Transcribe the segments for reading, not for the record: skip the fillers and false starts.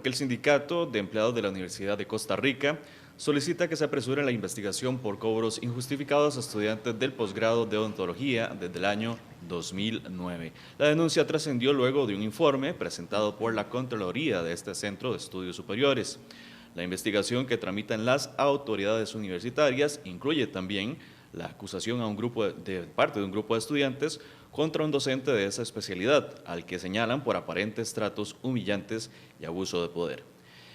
porque el Sindicato de Empleados de la Universidad de Costa Rica solicita que se apresure la investigación por cobros injustificados a estudiantes del posgrado de odontología desde el año 2009. La denuncia trascendió luego de un informe presentado por la Contraloría de este Centro de Estudios Superiores. La investigación que tramitan las autoridades universitarias incluye también la acusación a un grupo de parte de un grupo de estudiantes contra un docente de esa especialidad, al que señalan por aparentes tratos humillantes y abuso de poder.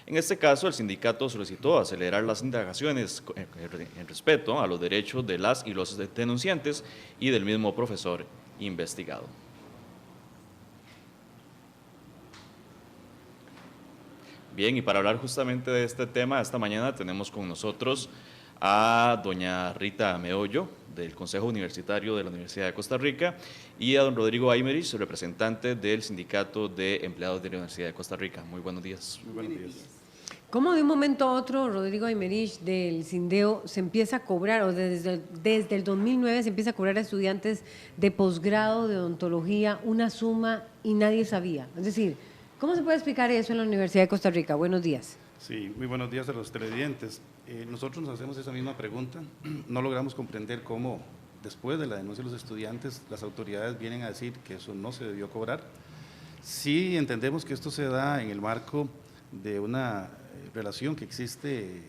En este caso, el sindicato solicitó acelerar las indagaciones en respeto a los derechos de las y los denunciantes y del mismo profesor investigado. Bien, y para hablar justamente de este tema, esta mañana tenemos con nosotros a doña Rita Meollo, del Consejo Universitario de la Universidad de Costa Rica, y a don Rodrigo Aymerich, representante del Sindicato de Empleados de la Universidad de Costa Rica. Muy buenos días. Muy buenos días. ¿Cómo de un momento a otro, Rodrigo Aymerich, del Sindeo, se empieza a cobrar, o desde el 2009 se empieza a cobrar a estudiantes de posgrado de odontología una suma y nadie sabía? Es decir, ¿cómo se puede explicar eso en la Universidad de Costa Rica? Buenos días. Sí, muy buenos días a los televidentes. Nosotros nos hacemos esa misma pregunta. No logramos comprender cómo, después de la denuncia de los estudiantes, las autoridades vienen a decir que eso no se debió cobrar. Sí entendemos que esto se da en el marco de una relación que existe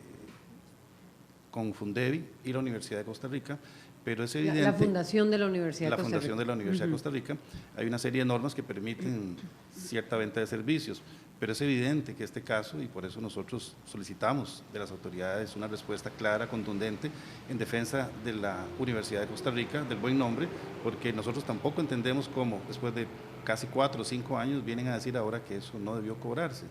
con Fundevi y la Universidad de Costa Rica, pero es evidente… La fundación de la Universidad de Costa Rica. La fundación de la Universidad de Costa Rica. Hay una serie de normas que permiten cierta venta de servicios, pero es evidente que este caso, y por eso nosotros solicitamos de las autoridades una respuesta clara, contundente, en defensa de la Universidad de Costa Rica, del buen nombre, porque nosotros tampoco entendemos cómo, después de casi 4 o 5 años, vienen a decir ahora que eso no debió cobrarse.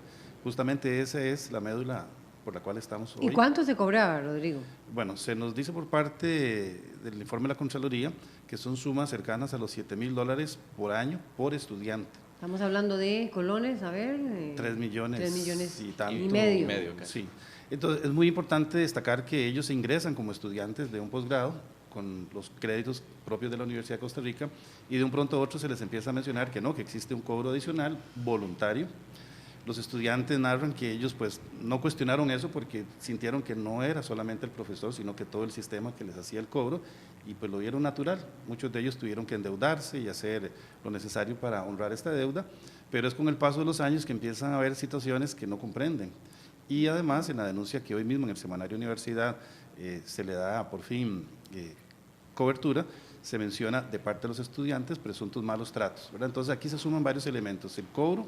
Justamente esa es la médula por la cual estamos hoy. ¿Y cuánto se cobraba, Rodrigo? Bueno, se nos dice por parte del informe de la Contraloría que son sumas cercanas a los $7,000 por año por estudiante. Estamos hablando de colones, a ver… 3 millones, 3 millones y tanto. y medio. Sí. Entonces, es muy importante destacar que ellos ingresan como estudiantes de un posgrado con los créditos propios de la Universidad de Costa Rica y de un pronto a otro se les empieza a mencionar que no, que existe un cobro adicional voluntario. Los estudiantes narran que ellos pues no cuestionaron eso porque sintieron que no era solamente el profesor, sino que todo el sistema que les hacía el cobro y pues lo vieron natural. Muchos de ellos tuvieron que endeudarse y hacer lo necesario para honrar esta deuda, pero es con el paso de los años que empiezan a haber situaciones que no comprenden. Y además en la denuncia que hoy mismo en el Semanario Universidad se le da por fin cobertura, se menciona de parte de los estudiantes presuntos malos tratos, ¿verdad? Entonces aquí se suman varios elementos, el cobro,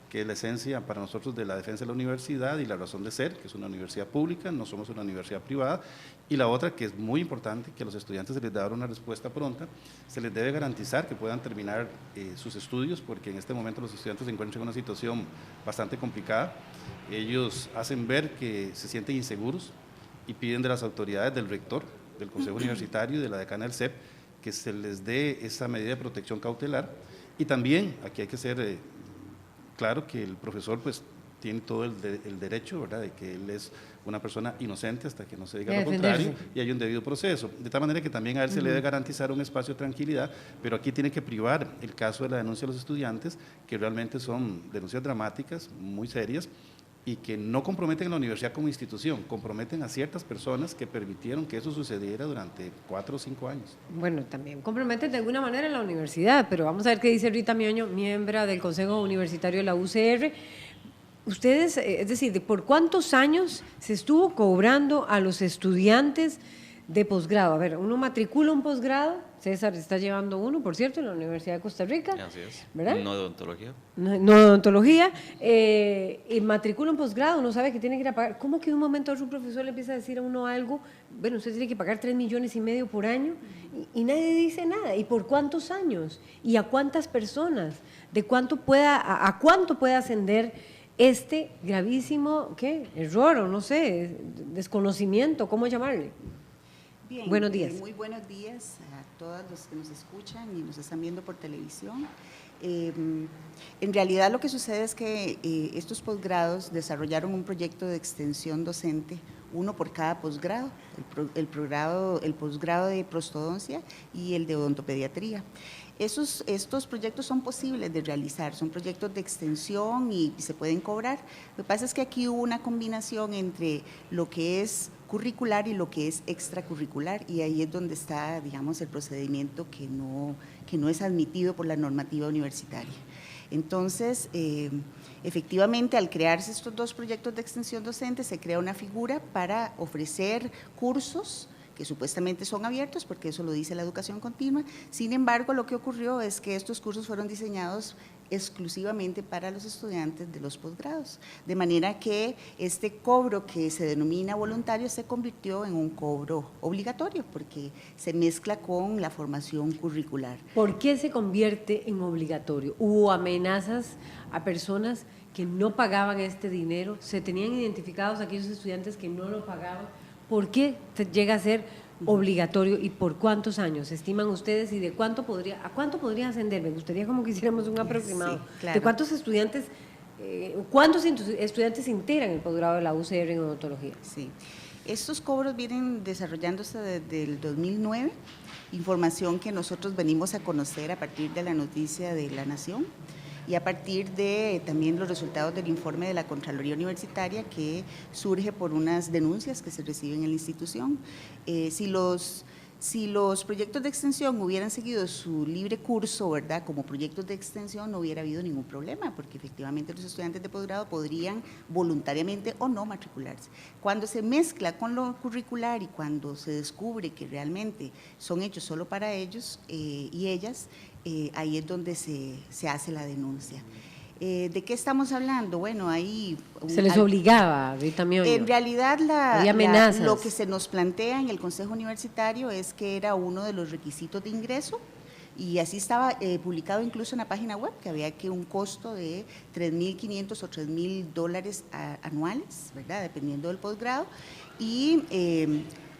que es la esencia para nosotros de la defensa de la universidad y la razón de ser, que es una universidad pública, no somos una universidad privada, y la otra que es muy importante, que a los estudiantes se les debe dar una respuesta pronta, se les debe garantizar que puedan terminar sus estudios, porque en este momento los estudiantes se encuentran en una situación bastante complicada, ellos hacen ver que se sienten inseguros y piden de las autoridades, del rector, del Consejo Universitario y de la decana del CEP, que se les dé esa medida de protección cautelar, y también, aquí hay que ser… claro que el profesor pues tiene todo el derecho, ¿verdad?, de que él es una persona inocente hasta que no se diga lo contrario y hay un debido proceso. De tal manera que también a él se le debe garantizar un espacio de tranquilidad, pero aquí tiene que privar el caso de la denuncia de los estudiantes, que realmente son denuncias dramáticas, muy serias, y que no comprometen a la universidad como institución, comprometen a ciertas personas que permitieron que eso sucediera durante 4 o 5 años. Bueno, también comprometen de alguna manera en la universidad, pero vamos a ver qué dice Rita Meollo, miembro del Consejo Universitario de la UCR. Ustedes, es decir, ¿por cuántos años se estuvo cobrando a los estudiantes de posgrado? A ver, uno matricula un posgrado, César está llevando uno, por cierto, en la Universidad de Costa Rica. Así es. ¿Verdad? No de odontología. No de odontología. Y matricula un posgrado, uno sabe que tiene que ir a pagar. ¿Cómo que de un momento a otro un profesor le empieza a decir a uno algo? Bueno, usted tiene que pagar 3,5 millones por año y nadie dice nada. ¿Y por cuántos años? ¿Y a cuántas personas? ¿De cuánto pueda, a cuánto puede ascender este gravísimo, ¿qué? Error o no sé, desconocimiento, ¿cómo llamarle? Bien, buenos días. Muy buenos días a todos los que nos escuchan y nos están viendo por televisión. En realidad lo que sucede es que estos posgrados desarrollaron un proyecto de extensión docente, uno por cada posgrado, el posgrado de prostodoncia y el de odontopediatría. Estos proyectos son posibles de realizar, son proyectos de extensión y se pueden cobrar. Lo que pasa es que aquí hubo una combinación entre lo que es curricular y lo que es extracurricular, y ahí es donde está, digamos, el procedimiento que no es admitido por la normativa universitaria. Entonces, efectivamente, al crearse estos dos proyectos de extensión docente, se crea una figura para ofrecer cursos que supuestamente son abiertos, porque eso lo dice la educación continua. Sin embargo, lo que ocurrió es que estos cursos fueron diseñados exclusivamente para los estudiantes de los posgrados, de manera que este cobro que se denomina voluntario se convirtió en un cobro obligatorio, porque se mezcla con la formación curricular. ¿Por qué se convierte en obligatorio? ¿Hubo amenazas a personas que no pagaban este dinero? ¿Se tenían identificados aquellos estudiantes que no lo pagaban? ¿Por qué llega a ser obligatorio y por cuántos años estiman ustedes y a cuánto podría ascender? Me gustaría como que hiciéramos un aproximado. Sí, claro. ¿De cuántos estudiantes integran el posgrado de la UCR en odontología? Sí, estos cobros vienen desarrollándose desde el 2009, información que nosotros venimos a conocer a partir de la noticia de La Nación y a partir de también los resultados del informe de la Contraloría Universitaria, que surge por unas denuncias que se reciben en la institución. Si los proyectos de extensión hubieran seguido su libre curso, ¿verdad?, como proyectos de extensión, no hubiera habido ningún problema, porque efectivamente los estudiantes de posgrado podrían voluntariamente o no matricularse. Cuando se mezcla con lo curricular y cuando se descubre que realmente son hechos solo para ellos y ellas, ahí es donde se hace la denuncia. ¿De qué estamos hablando? Bueno, ahí… Se les obligaba, Rita Mioño. En realidad, Había amenazas. lo que se nos plantea en el Consejo Universitario es que era uno de los requisitos de ingreso, y así estaba publicado incluso en la página web, que había que un costo de $3.500 o $3.000 anuales, ¿verdad?, dependiendo del posgrado, y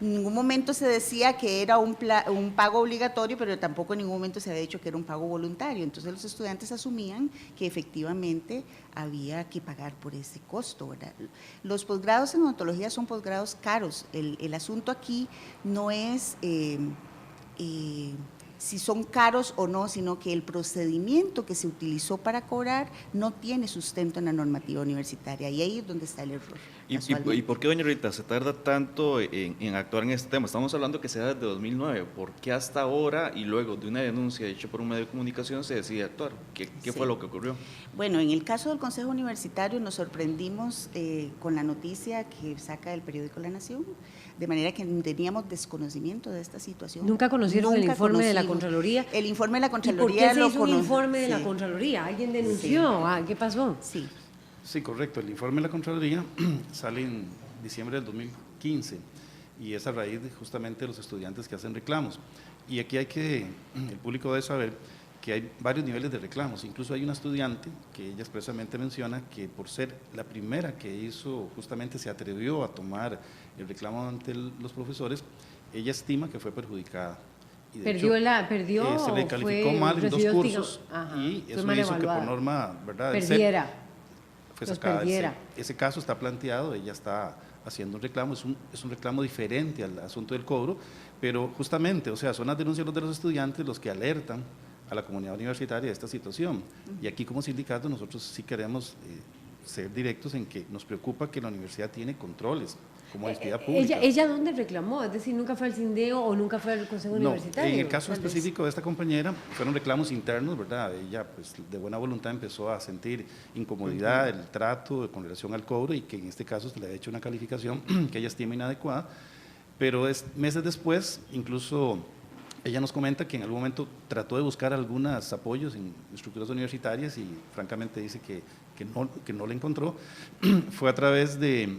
en ningún momento se decía que era un pago obligatorio, pero tampoco en ningún momento se había dicho que era un pago voluntario. Entonces los estudiantes asumían que efectivamente había que pagar por ese costo, ¿verdad? Los posgrados en odontología son posgrados caros. El asunto aquí no es si son caros o no, sino que el procedimiento que se utilizó para cobrar no tiene sustento en la normativa universitaria, y ahí es donde está el error. ¿Y por qué, doña Rita, se tarda tanto en actuar en este tema? Estamos hablando que se da desde 2009. ¿Por qué hasta ahora y luego de una denuncia hecha por un medio de comunicación se decide actuar? ¿Qué fue lo que ocurrió? Bueno, en el caso del Consejo Universitario nos sorprendimos con la noticia que saca el periódico La Nación, de manera que teníamos desconocimiento de esta situación. ¿Nunca conocieron el informe de la Contraloría? El informe de la ¿Y Contraloría por qué se hizo un informe de la Contraloría? ¿Alguien denunció? Sí. ¿Qué pasó? Sí. Sí, correcto. El informe de la Contraloría sale en diciembre del 2015 y es a raíz de justamente los estudiantes que hacen reclamos. Y aquí el público debe saber que hay varios niveles de reclamos. Incluso hay una estudiante que ella expresamente menciona que por ser la primera que hizo, justamente se atrevió a tomar el reclamo ante los profesores, ella estima que fue perjudicada. Y de hecho, se le calificó mal en 2 cursos y eso hizo que por norma, ¿verdad?, fue sacada. Ese caso está planteado, ella está haciendo un reclamo, es un reclamo diferente al asunto del cobro, pero justamente, o sea, son las denuncias de los estudiantes los que alertan a la comunidad universitaria de esta situación. Y aquí como sindicato nosotros sí queremos ser directos en que nos preocupa que la universidad tiene controles como entidad pública. ¿Ella dónde reclamó? Es decir, ¿nunca fue al CINDEO o nunca fue al Consejo Universitario? En el caso específico de esta compañera, fueron reclamos internos, ¿verdad? Ella, pues, de buena voluntad empezó a sentir incomodidad, el trato con relación al cobro, y que en este caso se le ha hecho una calificación que ella estima inadecuada, pero meses después, incluso ella nos comenta que en algún momento trató de buscar algunos apoyos en estructuras universitarias y francamente dice que no lo encontró. Fue a través de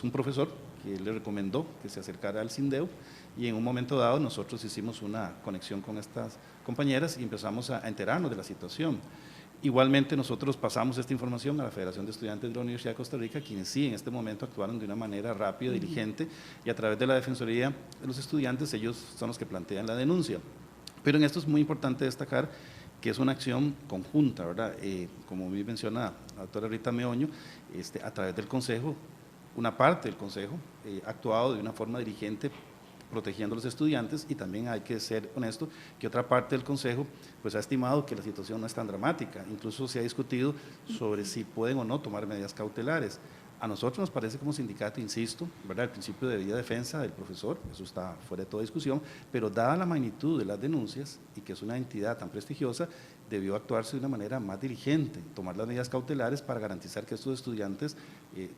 un profesor que le recomendó que se acercara al CINDEO, y en un momento dado nosotros hicimos una conexión con estas compañeras y empezamos a enterarnos de la situación. Igualmente nosotros pasamos esta información a la Federación de Estudiantes de la Universidad de Costa Rica, quienes sí en este momento actuaron de una manera rápida, diligente, y a través de la Defensoría de los Estudiantes ellos son los que plantean la denuncia. Pero en esto es muy importante destacar que es una acción conjunta, ¿verdad? Como bien menciona la doctora Rita Meoño, a través del Consejo, una parte del Consejo ha actuado de una forma diligente protegiendo a los estudiantes, y también hay que ser honesto que otra parte del Consejo pues ha estimado que la situación no es tan dramática, incluso se ha discutido sobre si pueden o no tomar medidas cautelares. A nosotros nos parece como sindicato, insisto, ¿verdad?, el principio de debida defensa del profesor, eso está fuera de toda discusión, pero dada la magnitud de las denuncias y que es una entidad tan prestigiosa, debió actuarse de una manera más diligente, tomar las medidas cautelares para garantizar que estos estudiantes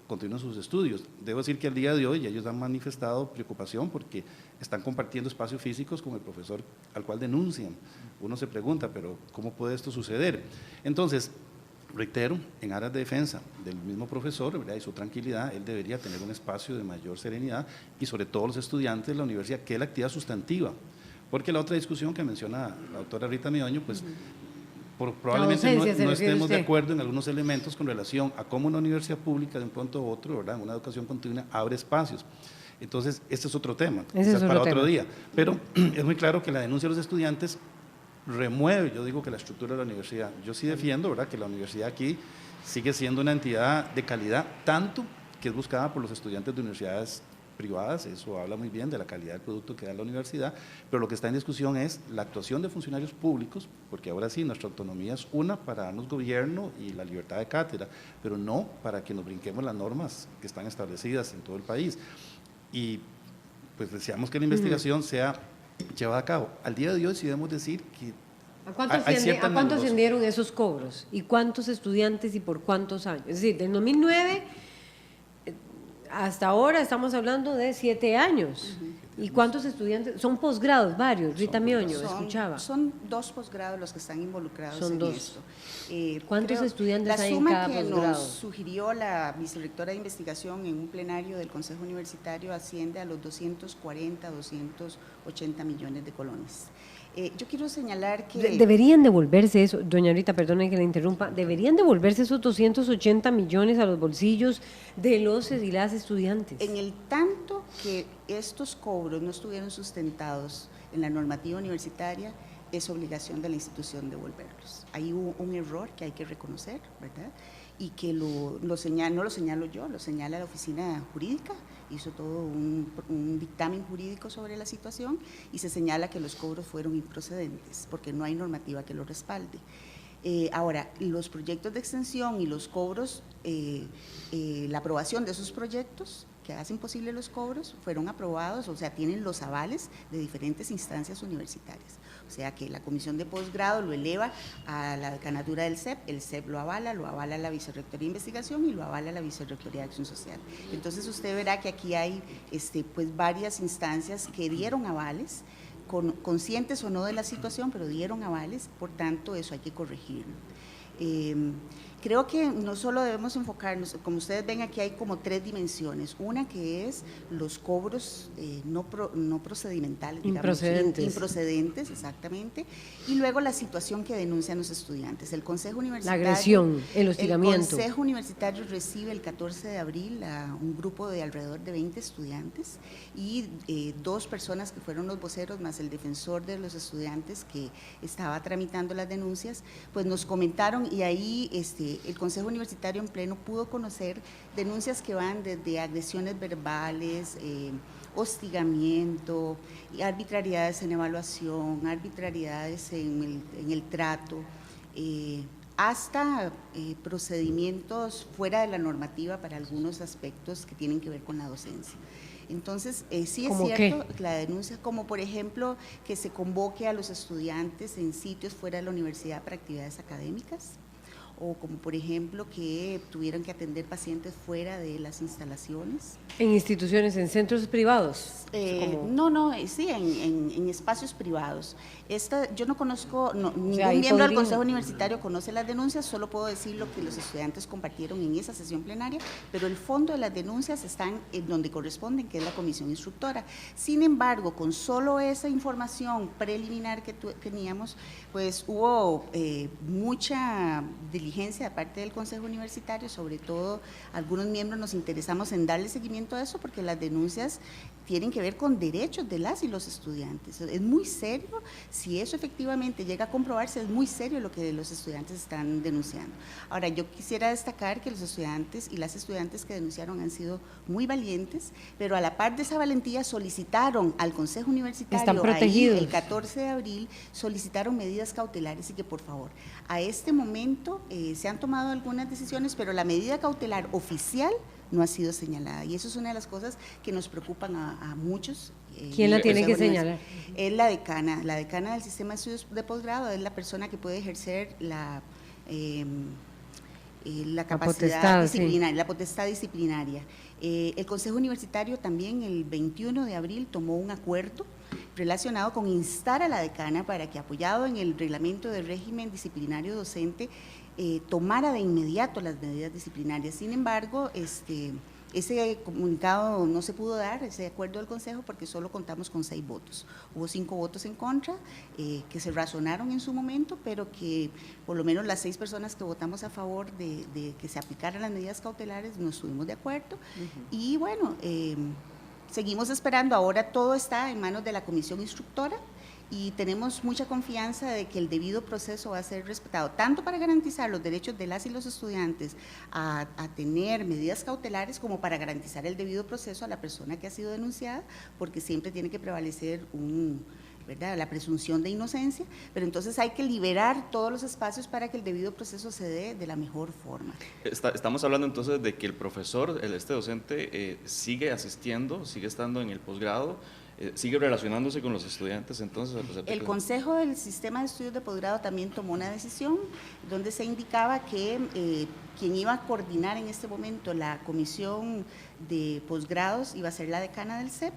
continúen sus estudios. Debo decir que al día de hoy ellos han manifestado preocupación porque están compartiendo espacios físicos con el profesor al cual denuncian. Uno se pregunta, pero ¿cómo puede esto suceder? Entonces, reitero, en aras de defensa del mismo profesor, ¿verdad?, y su tranquilidad, él debería tener un espacio de mayor serenidad, y sobre todo los estudiantes de la universidad, que es la actividad sustantiva. Porque la otra discusión que menciona la doctora Rita Meoño, pues probablemente no estemos de acuerdo en algunos elementos con relación a cómo una universidad pública de un pronto a otro, ¿verdad?, una educación continua, abre espacios. Entonces, este es otro tema, quizás para otro día. Pero es muy claro que la denuncia de los estudiantes remueve, yo digo, que la estructura de la universidad. Yo sí defiendo, ¿verdad?, que la universidad aquí sigue siendo una entidad de calidad, tanto que es buscada por los estudiantes de universidades privadas, eso habla muy bien de la calidad del producto que da la universidad, pero lo que está en discusión es la actuación de funcionarios públicos, porque ahora sí, nuestra autonomía es una para darnos gobierno y la libertad de cátedra, pero no para que nos brinquemos las normas que están establecidas en todo el país. Y pues deseamos que la investigación sea llevada a cabo. Al día de hoy sí debemos decir que ¿A cuánto ascendieron esos cobros? ¿Y cuántos estudiantes y por cuántos años? Es decir, del 2009 hasta ahora estamos hablando de 7 años. ¿Y cuántos estudiantes? Son posgrados, varios. Rita Meoño, escuchaba. Son 2 posgrados los que están involucrados en esto. ¿Cuántos estudiantes hay en cada posgrado? La suma que nos sugirió la vicerrectora de investigación en un plenario del Consejo Universitario asciende a los 240, 280 millones de colones. Yo quiero señalar que… Deberían devolverse eso, doña Rita, perdone que la interrumpa, deberían devolverse esos 280 millones a los bolsillos de los y las estudiantes. En el tanto que estos cobros no estuvieron sustentados en la normativa universitaria, es obligación de la institución devolverlos. Ahí hubo un error que hay que reconocer, ¿verdad?, y que no lo señalo yo, lo señala la oficina jurídica, hizo todo un dictamen jurídico sobre la situación y se señala que los cobros fueron improcedentes porque no hay normativa que lo respalde. Ahora, los proyectos de extensión y los cobros, la aprobación de esos proyectos que hacen posible los cobros fueron aprobados, o sea, tienen los avales de diferentes instancias universitarias. O sea, que la comisión de posgrado lo eleva a la decanatura del CEP, el CEP lo avala la Vicerrectoría de Investigación y lo avala la Vicerrectoría de Acción Social. Entonces, usted verá que aquí hay pues varias instancias que dieron avales, conscientes o no de la situación, pero dieron avales, por tanto, eso hay que corregirlo. Creo que no solo debemos enfocarnos, como ustedes ven aquí hay como 3 dimensiones, una que es los cobros no procedimentales, digamos, improcedentes, exactamente, y luego la situación que denuncian los estudiantes. El Consejo Universitario… La agresión, el hostigamiento. El Consejo Universitario recibe el 14 de abril a un grupo de alrededor de 20 estudiantes y 2 personas que fueron los voceros, más el defensor de los estudiantes que estaba tramitando las denuncias, pues nos comentaron y ahí el Consejo Universitario en pleno pudo conocer denuncias que van desde agresiones verbales, hostigamiento, arbitrariedades en evaluación, arbitrariedades en el trato, hasta procedimientos fuera de la normativa para algunos aspectos que tienen que ver con la docencia. Entonces, sí es cierto, la denuncia, como por ejemplo, que se convoque a los estudiantes en sitios fuera de la universidad para actividades académicas, o como por ejemplo que tuvieran que atender pacientes fuera de las instalaciones. ¿En instituciones, en centros privados? Sí, en espacios privados. Yo no conozco, ningún miembro del Consejo Universitario conoce las denuncias, solo puedo decir lo que los estudiantes compartieron en esa sesión plenaria, pero el fondo de las denuncias están en donde corresponden, que es la comisión instructora. Sin embargo, con solo esa información preliminar que teníamos, pues hubo mucha diligencia diligencia de parte del Consejo Universitario, sobre todo algunos miembros nos interesamos en darle seguimiento a eso porque las denuncias tienen que ver con derechos de las y los estudiantes. Es muy serio, si eso efectivamente llega a comprobarse, es muy serio lo que los estudiantes están denunciando. Ahora, yo quisiera destacar que los estudiantes y las estudiantes que denunciaron han sido muy valientes, pero a la par de esa valentía solicitaron al Consejo Universitario, están protegidos. ahí, el 14 de abril, solicitaron medidas cautelares y que por favor, a este momento se han tomado algunas decisiones, pero la medida cautelar oficial no ha sido señalada y eso es una de las cosas que nos preocupan a muchos. ¿Quién la tiene que señalar? Es la decana del sistema de estudios de posgrado, es la persona que puede ejercer la capacidad disciplinaria, la potestad disciplinaria. El Consejo Universitario también el 21 de abril tomó un acuerdo relacionado con instar a la decana para que, apoyado en el reglamento de régimen disciplinario docente, tomara de inmediato las medidas disciplinarias. Sin embargo, ese comunicado no se pudo dar, ese acuerdo del Consejo, porque solo contamos con 6 votos. Hubo 5 votos en contra, que se razonaron en su momento, pero que por lo menos las 6 personas que votamos a favor de que se aplicaran las medidas cautelares no estuvimos de acuerdo. Y bueno, seguimos esperando, ahora todo está en manos de la comisión instructora, y tenemos mucha confianza de que el debido proceso va a ser respetado, tanto para garantizar los derechos de las y los estudiantes a tener medidas cautelares, como para garantizar el debido proceso a la persona que ha sido denunciada, porque siempre tiene que prevalecer ¿verdad?, la presunción de inocencia, pero entonces hay que liberar todos los espacios para que el debido proceso se dé de la mejor forma. Estamos hablando entonces de que el profesor, este docente, sigue asistiendo, sigue estando en el posgrado, sigue relacionándose con los estudiantes. Entonces, el Consejo del Sistema de Estudios de Posgrado también tomó una decisión donde se indicaba que quien iba a coordinar en este momento la comisión de posgrados iba a ser la decana del CEP,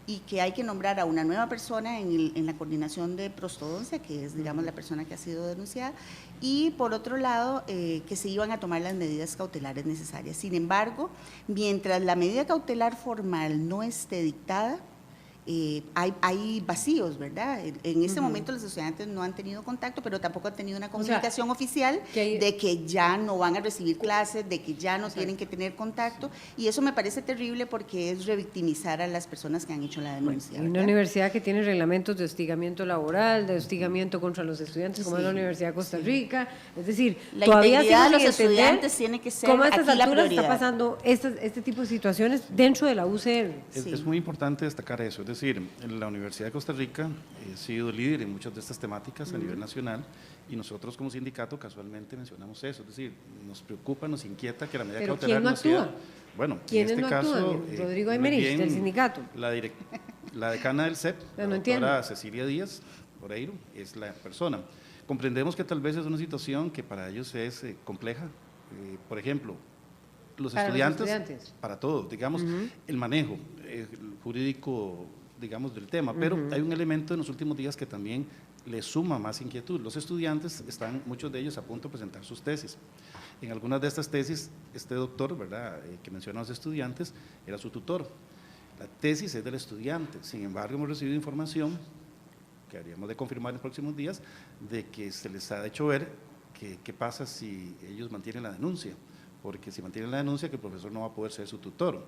y que hay que nombrar a una nueva persona en la coordinación de prostodoncia, que es, digamos, la persona que ha sido denunciada, y por otro lado, que se iban a tomar las medidas cautelares necesarias. Sin embargo, mientras la medida cautelar formal no esté dictada, hay vacíos, ¿verdad? En este momento los estudiantes no han tenido contacto, pero tampoco han tenido una comunicación oficial de que ya no van a recibir clases, de que ya no tienen que tener contacto, y eso me parece terrible porque es revictimizar a las personas que han hecho la denuncia. Una universidad que tiene reglamentos de hostigamiento laboral, de hostigamiento contra los estudiantes, como es la Universidad de Costa Rica, es decir, la todavía integridad de los sin entender estudiantes tiene que ser cómo a estas aquí la alturas prioridad. está pasando este tipo de situaciones dentro de la UCR. Es muy importante destacar eso, es decir, la Universidad de Costa Rica ha sido líder en muchas de estas temáticas a nivel nacional, y nosotros como sindicato casualmente mencionamos eso, es decir, nos preocupa, nos inquieta que la medida ¿Pero cautelar quién no no sea… actúa? Bueno, ¿Quiénes en este no caso… actúan? Rodrigo más Aymerich, bien del sindicato. La decana del CEP, Pero no la entiendo. doctora Cecilia Díaz Oreiro, es la persona. Comprendemos que tal vez es una situación que para ellos es compleja. Por ejemplo, los estudiantes, para todos, digamos, el manejo jurídico, digamos, del tema, pero hay un elemento en los últimos días que también les suma más inquietud. Los estudiantes están, muchos de ellos, a punto de presentar sus tesis. En algunas de estas tesis, este doctor, ¿verdad?, que menciona a los estudiantes, era su tutor. La tesis es del estudiante, sin embargo, hemos recibido información, que habríamos de confirmar en los próximos días, de que se les ha hecho ver qué pasa si ellos mantienen la denuncia, porque si mantienen la denuncia, que el profesor no va a poder ser su tutor.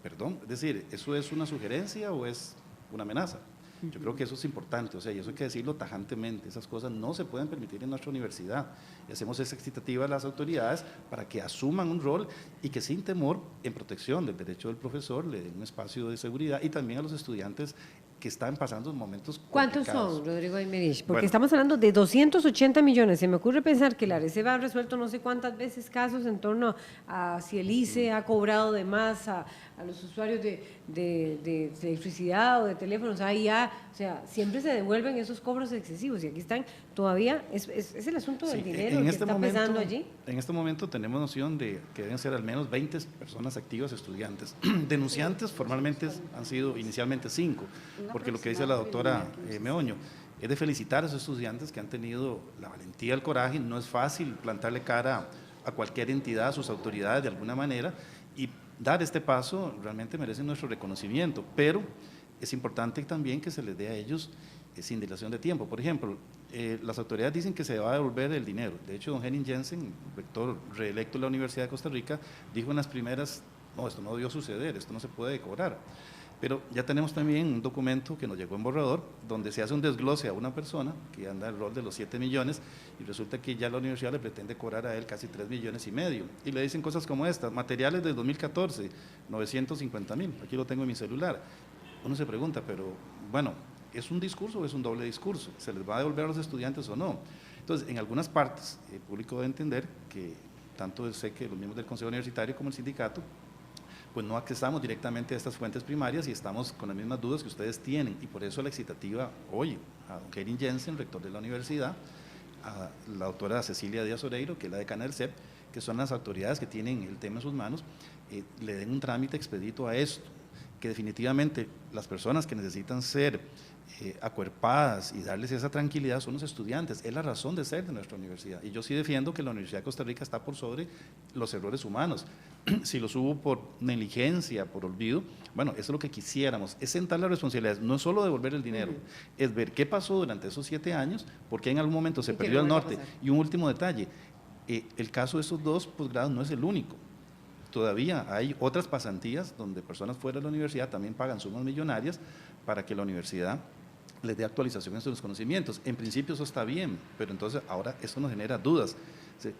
Perdón, es decir, ¿eso es una sugerencia o es una amenaza? Yo creo que eso es importante, o sea, y eso hay que decirlo tajantemente, esas cosas no se pueden permitir en nuestra universidad. Y hacemos esa excitativa a las autoridades para que asuman un rol y que sin temor, en protección del derecho del profesor, le den un espacio de seguridad, y también a los estudiantes que están pasando momentos ¿Cuántos complicados. son, Rodrigo Aymerich? Porque Bueno, estamos hablando de 280 millones. Se me ocurre pensar que la ARECEP ha resuelto no sé cuántas veces casos en torno a si el ICE ha cobrado de más a los usuarios de electricidad o de teléfonos. Ahí ya, o sea, siempre se devuelven esos cobros excesivos, y aquí están todavía, es el asunto del sí, dinero que está pesando allí. En este momento tenemos noción de que deben ser al menos 20 personas activas estudiantes. Denunciantes formalmente han sido inicialmente 5, porque lo que dice la doctora Meoño es de felicitar a esos estudiantes que han tenido la valentía, el coraje. No es fácil plantarle cara a cualquier entidad, a sus autoridades de alguna manera, y dar este paso realmente merece nuestro reconocimiento, pero es importante también que se les dé a ellos sin dilación de tiempo. Por ejemplo, las autoridades dicen que se va a devolver el dinero. De hecho, don Henning Jensen, rector reelecto de la Universidad de Costa Rica, dijo en las primeras, no, esto no debió suceder, esto no se puede cobrar. Pero ya tenemos también un documento que nos llegó en borrador, donde se hace un desglose a una persona que anda el rol de los 7 millones y resulta que ya la universidad le pretende cobrar a él casi 3,5 millones. Y le dicen cosas como estas: materiales del 2014, 950,000, aquí lo tengo en mi celular. Uno se pregunta, pero bueno, ¿es un discurso o es un doble discurso? ¿Se les va a devolver a los estudiantes o no? Entonces, en algunas partes, el público debe entender que tanto sé que los miembros del Consejo Universitario como el sindicato pues no accesamos directamente a estas fuentes primarias y estamos con las mismas dudas que ustedes tienen, y por eso la excitativa hoy a don Henning Jensen, rector de la universidad, a la doctora Cecilia Díaz Oreiro, que es la decana del CEP, que son las autoridades que tienen el tema en sus manos, le den un trámite expedito a esto, que definitivamente las personas que necesitan ser acuerpadas y darles esa tranquilidad son los estudiantes, es la razón de ser de nuestra universidad, y yo sí defiendo que la Universidad de Costa Rica está por sobre los errores humanos. Si los hubo por negligencia, por olvido, bueno, eso es lo que quisiéramos, es sentar las responsabilidades, no es solo devolver el dinero, es ver qué pasó durante esos 7 años, por qué en algún momento se perdió el norte. Y un último detalle, el caso de esos 2 posgrados no es el único. Todavía hay otras pasantías donde personas fuera de la universidad también pagan sumas millonarias para que la universidad les dé actualización en sus conocimientos. En principio eso está bien, pero entonces ahora eso nos genera dudas.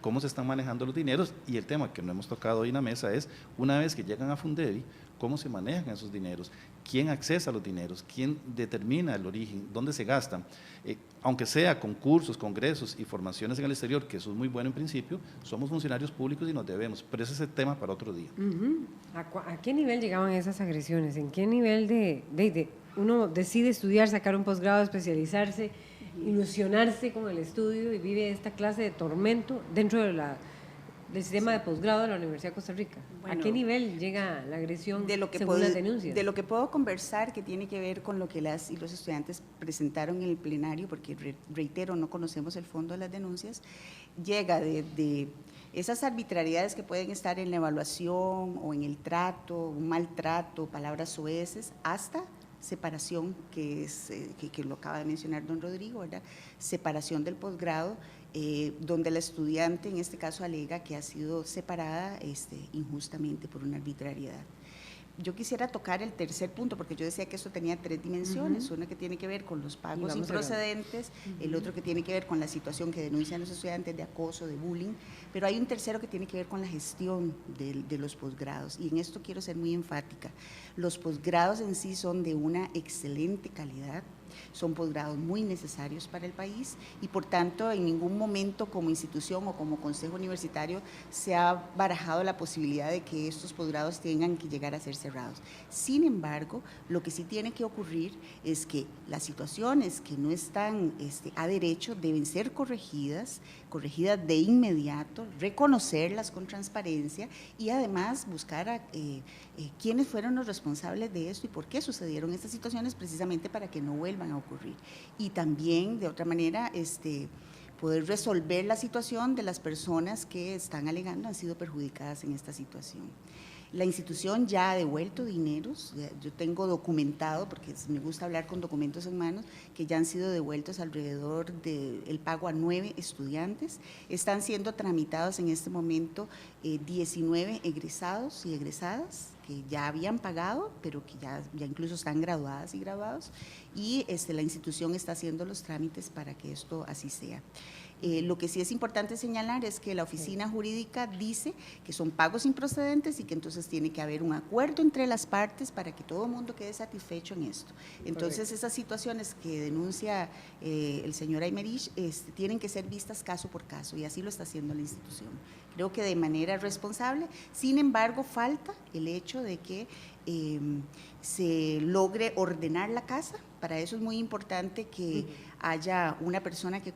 ¿Cómo se están manejando los dineros? Y el tema que no hemos tocado hoy en la mesa es, una vez que llegan a Fundevi, ¿cómo se manejan esos dineros? ¿Quién accesa a los dineros? ¿Quién determina el origen? ¿Dónde se gastan? Aunque sea con cursos, congresos y formaciones en el exterior, que eso es muy bueno en principio, somos funcionarios públicos y nos debemos, pero ese es el tema para otro día. ¿A qué nivel llegaban esas agresiones? ¿En qué nivel de uno decide estudiar, sacar un posgrado, especializarse, ilusionarse con el estudio y vive esta clase de tormento dentro de del sistema de posgrado de la Universidad de Costa Rica? Bueno, ¿a qué nivel llega la agresión según puedo, las denuncias? De lo que puedo conversar, que tiene que ver con lo que las y los estudiantes presentaron en el plenario, porque reitero, no conocemos el fondo de las denuncias, llega de esas arbitrariedades que pueden estar en la evaluación o en el trato, un maltrato, palabras soeces, hasta separación, que lo acaba de mencionar don Rodrigo, ¿verdad? Separación del posgrado, donde la estudiante en este caso alega que ha sido separada injustamente por una arbitrariedad. Yo quisiera tocar el tercer punto, porque yo decía que esto tenía 3 dimensiones, una que tiene que ver con los pagos improcedentes, el otro que tiene que ver con la situación que denuncian los estudiantes de acoso, de bullying, pero hay un tercero que tiene que ver con la gestión de los posgrados, y en esto quiero ser muy enfática. Los posgrados en sí son de una excelente calidad, son posgrados muy necesarios para el país y por tanto en ningún momento como institución o como consejo universitario se ha barajado la posibilidad de que estos posgrados tengan que llegar a ser cerrados. Sin embargo, lo que sí tiene que ocurrir es que las situaciones que no están a derecho deben ser corregidas de inmediato, reconocerlas con transparencia y además buscar quiénes fueron los responsables de esto y por qué sucedieron estas situaciones, precisamente para que no vuelvan a ocurrir. Y también, de otra manera, poder resolver la situación de las personas que están alegando han sido perjudicadas en esta situación. La institución ya ha devuelto dineros, yo tengo documentado, porque me gusta hablar con documentos en manos, que ya han sido devueltos alrededor del pago a 9 estudiantes. Están siendo tramitados en este momento 19 egresados y egresadas que ya habían pagado, pero que ya incluso están graduadas y graduados, y la institución está haciendo los trámites para que esto así sea. Lo que sí es importante señalar es que la oficina jurídica dice que son pagos improcedentes y que entonces tiene que haber un acuerdo entre las partes para que todo el mundo quede satisfecho en esto. Entonces, correcto, esas situaciones que denuncia el señor Aymerich tienen que ser vistas caso por caso y así lo está haciendo la institución. Creo que de manera responsable, sin embargo, falta el hecho de que se logre ordenar la casa. Para eso es muy importante que haya una persona que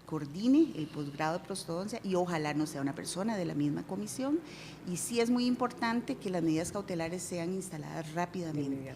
coordine el posgrado de prostodoncia y ojalá no sea una persona de la misma comisión, y sí es muy importante que las medidas cautelares sean instaladas rápidamente.